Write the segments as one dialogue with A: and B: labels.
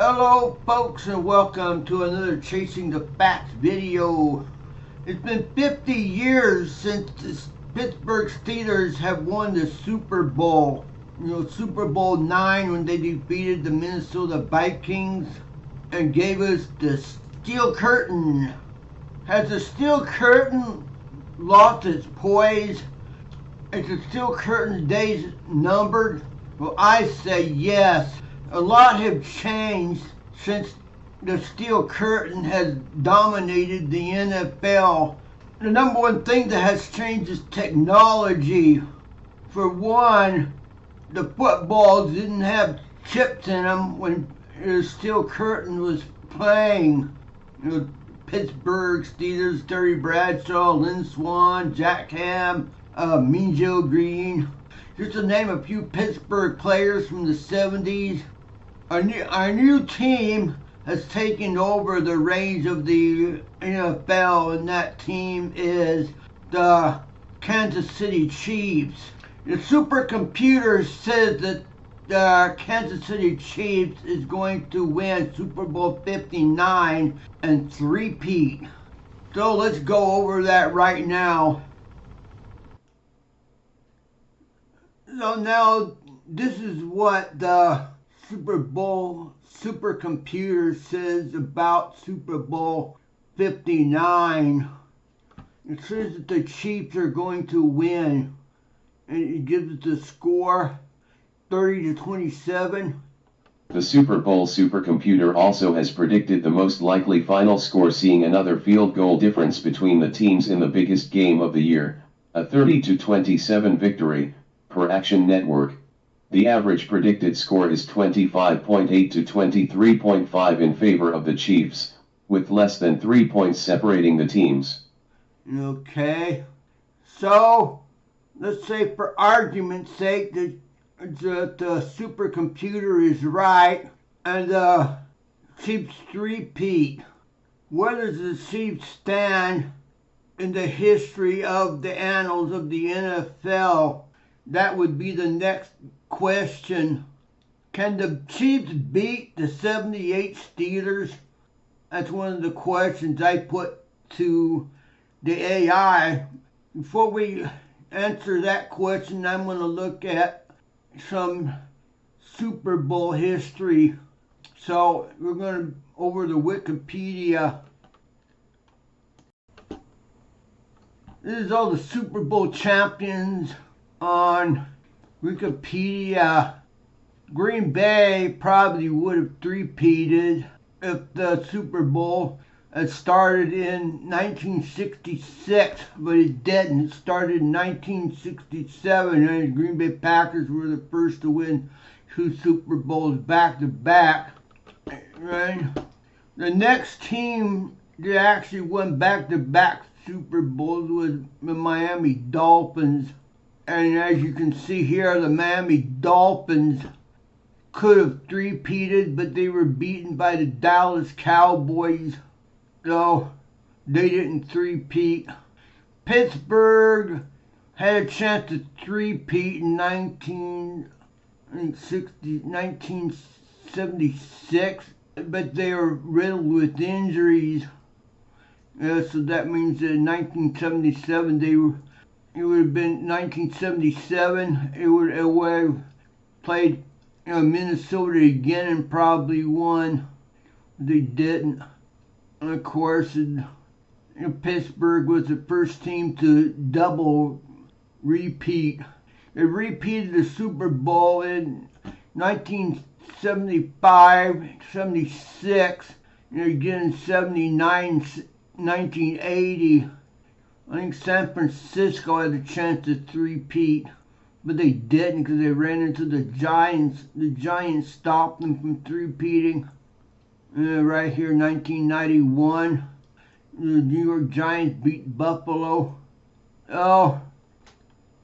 A: Hello folks, and welcome to another Chasing the Facts video. It's been 50 years since the Pittsburgh Steelers have won the Super Bowl. Super Bowl IX, when they defeated the Minnesota Vikings and gave us the Steel Curtain. Has the Steel Curtain lost its poise? Is the Steel Curtain's days numbered? Well, I say yes. A lot have changed since the Steel Curtain has dominated the NFL. The number one thing that has changed is technology. For one, the footballs didn't have chips in them when the Steel Curtain was playing. Pittsburgh Steelers, Terry Bradshaw, Lynn Swann, Jack Ham, Mean Joe Green. Just to name a few Pittsburgh players from the 70s. Our new team has taken over the reins of the NFL, and that team is the Kansas City Chiefs. The supercomputer says that the Kansas City Chiefs is going to win Super Bowl 59 and three-peat. So let's go over that right now. So now this is what the Super Bowl supercomputer says about Super Bowl 59. It says that the Chiefs are going to win, and it gives it the score 30-27.
B: The Super Bowl supercomputer also has predicted the most likely final score, seeing another field goal difference between the teams in the biggest game of the year, a 30-27 victory, per Action Network. The average predicted score is 25.8 to 23.5 in favor of the Chiefs, with less than 3 points separating the teams.
A: Okay, so let's say for argument's sake that the supercomputer is right and the Chiefs three-peat. Where does the Chiefs stand in the history of the annals of the NFL? That would be the next question. Can the Chiefs beat the 78 Steelers? That's one of the questions I put to the AI. Before we answer that question, I'm going to look at some Super Bowl history. So we're going to over the Wikipedia. This is all the Super Bowl champions on Wikipedia. Green Bay probably would have three-peated if the Super Bowl had started in 1966, but it didn't. It started in 1967, and the Green Bay Packers were the first to win 2 Super Bowls back-to-back. Right? The next team that actually won back-to-back Super Bowls was the Miami Dolphins. And as you can see here, the Miami Dolphins could have three-peated, but they were beaten by the Dallas Cowboys, so they didn't three-peat. Pittsburgh had a chance to three-peat in 1976, but they were riddled with injuries. So that means that in 1977 it would have been 1977. It would have played Minnesota again and probably won. They didn't. And of course, Pittsburgh was the first team to double repeat. They repeated the Super Bowl in 1975, 76, and again in 79, 1980. I think San Francisco had a chance to three-peat, but they didn't because they ran into the Giants. The Giants stopped them from three-peating. Right here, 1991, the New York Giants beat Buffalo. Oh,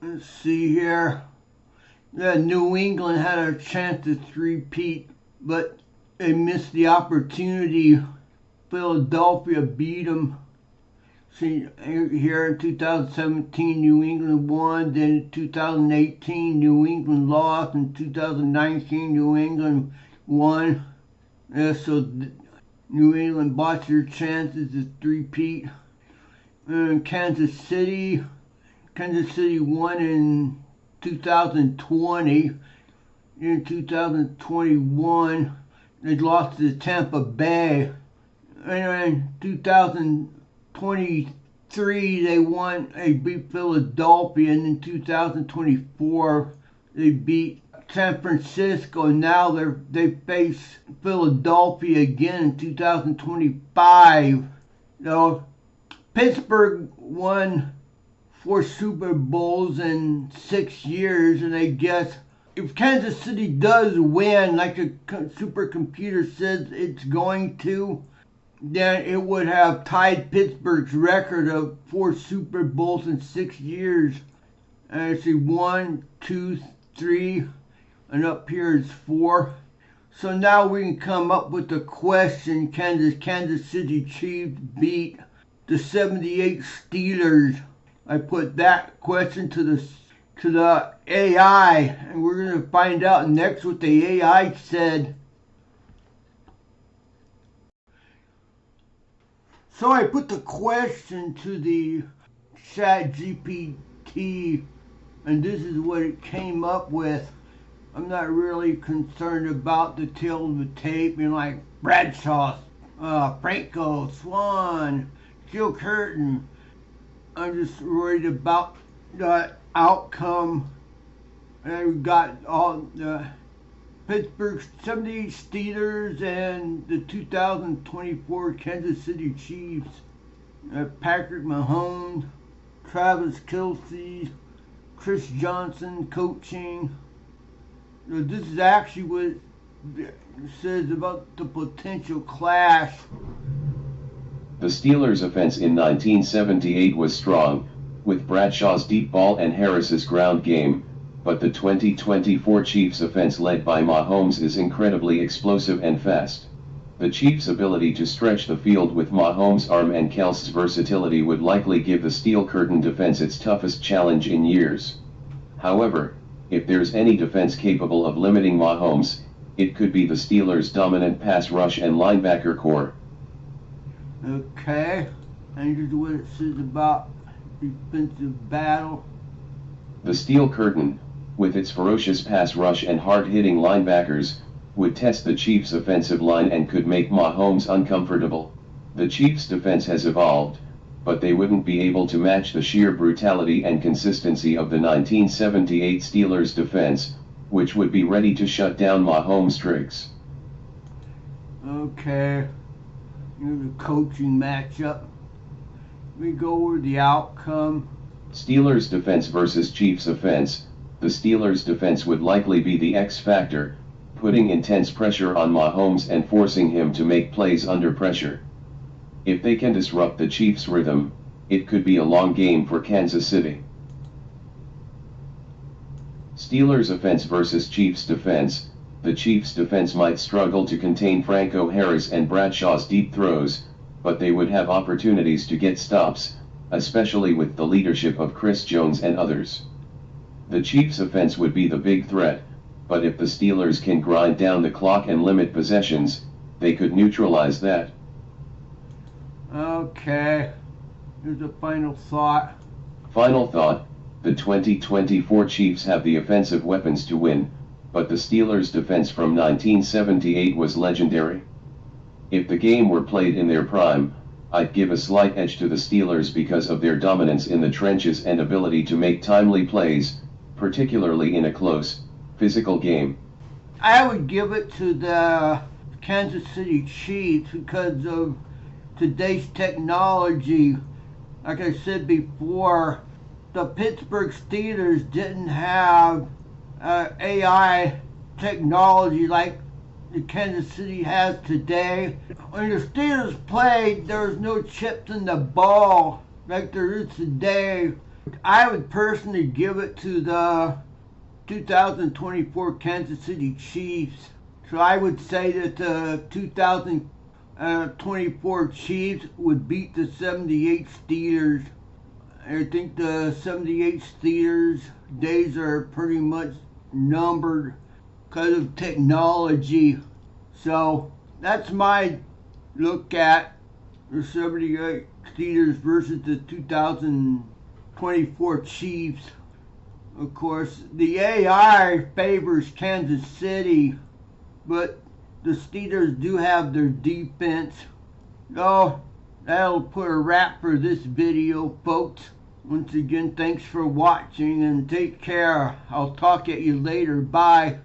A: let's see here. Yeah, New England had a chance to three-peat, but they missed the opportunity. Philadelphia beat them. See, here in 2017, New England won. Then in 2018, New England lost. In 2019, New England won. Yeah, so New England botched their chances to three-peat. And Kansas City won in 2020. In 2021, they lost to Tampa Bay. And in 2023, they beat Philadelphia. And in 2024, they beat San Francisco. Now they face Philadelphia again in 2025. So Pittsburgh won 4 Super Bowls in 6 years, and I guess if Kansas City does win, like the supercomputer says it's going to, then it would have tied Pittsburgh's record of 4 Super Bowls in 6 years. And I see 1, 2, 3, and up here is 4. So now we can come up with the question: Kansas City Chiefs beat the 78 Steelers? I put that question to the AI, and we're going to find out next what the AI said. So I put the question to the ChatGPT, and this is what it came up with. I'm not really concerned about the tail of the tape, like Bradshaw, Franco, Swan, Steel Curtain. I'm just worried about the outcome. And we got all the Pittsburgh 78 Steelers and the 2024 Kansas City Chiefs. Patrick Mahomes, Travis Kelce, Chris Johnson coaching. This is actually what it says about the potential clash.
B: The Steelers' offense in 1978 was strong, with Bradshaw's deep ball and Harris's ground game, but the 2024 Chiefs' offense led by Mahomes is incredibly explosive and fast. The Chiefs' ability to stretch the field with Mahomes' arm and Kelce's versatility would likely give the Steel Curtain defense its toughest challenge in years. However, if there's any defense capable of limiting Mahomes, it could be the Steelers' dominant pass rush and linebacker core.
A: Okay, and here's what it says about defensive battle.
B: The Steel Curtain, with its ferocious pass rush and hard-hitting linebackers, would test the Chiefs' offensive line and could make Mahomes uncomfortable. The Chiefs' defense has evolved, but they wouldn't be able to match the sheer brutality and consistency of the 1978 Steelers' defense, which would be ready to shut down Mahomes' tricks.
A: Okay, here's a coaching matchup. We go over the outcome.
B: Steelers' defense versus Chiefs' offense. The Steelers' defense would likely be the X factor, putting intense pressure on Mahomes and forcing him to make plays under pressure. If they can disrupt the Chiefs' rhythm, it could be a long game for Kansas City. Steelers' offense versus Chiefs' defense. The Chiefs' defense might struggle to contain Franco Harris and Bradshaw's deep throws, but they would have opportunities to get stops, especially with the leadership of Chris Jones and others. The Chiefs' offense would be the big threat, but if the Steelers can grind down the clock and limit possessions, they could neutralize that.
A: Okay, here's a final thought.
B: Final thought: the 2024 Chiefs have the offensive weapons to win, but the Steelers' defense from 1978 was legendary. If the game were played in their prime, I'd give a slight edge to the Steelers because of their dominance in the trenches and ability to make timely plays, particularly in a close, physical game.
A: I would give it to the Kansas City Chiefs because of today's technology. Like I said before, the Pittsburgh Steelers didn't have AI technology like the Kansas City has today. When the Steelers played, there was no chips in the ball like there is today. I would personally give it to the 2024 Kansas City Chiefs. So I would say that the 2024 Chiefs would beat the 78 Steelers. I think the 78 Steelers days are pretty much numbered because of technology. So that's my look at the 78 Steelers versus the 2024 Chiefs. Of course, the AI favors Kansas City, but the Steelers do have their defense. Oh, that'll put a wrap for this video, folks. Once again, thanks for watching and take care. I'll talk at you later. Bye.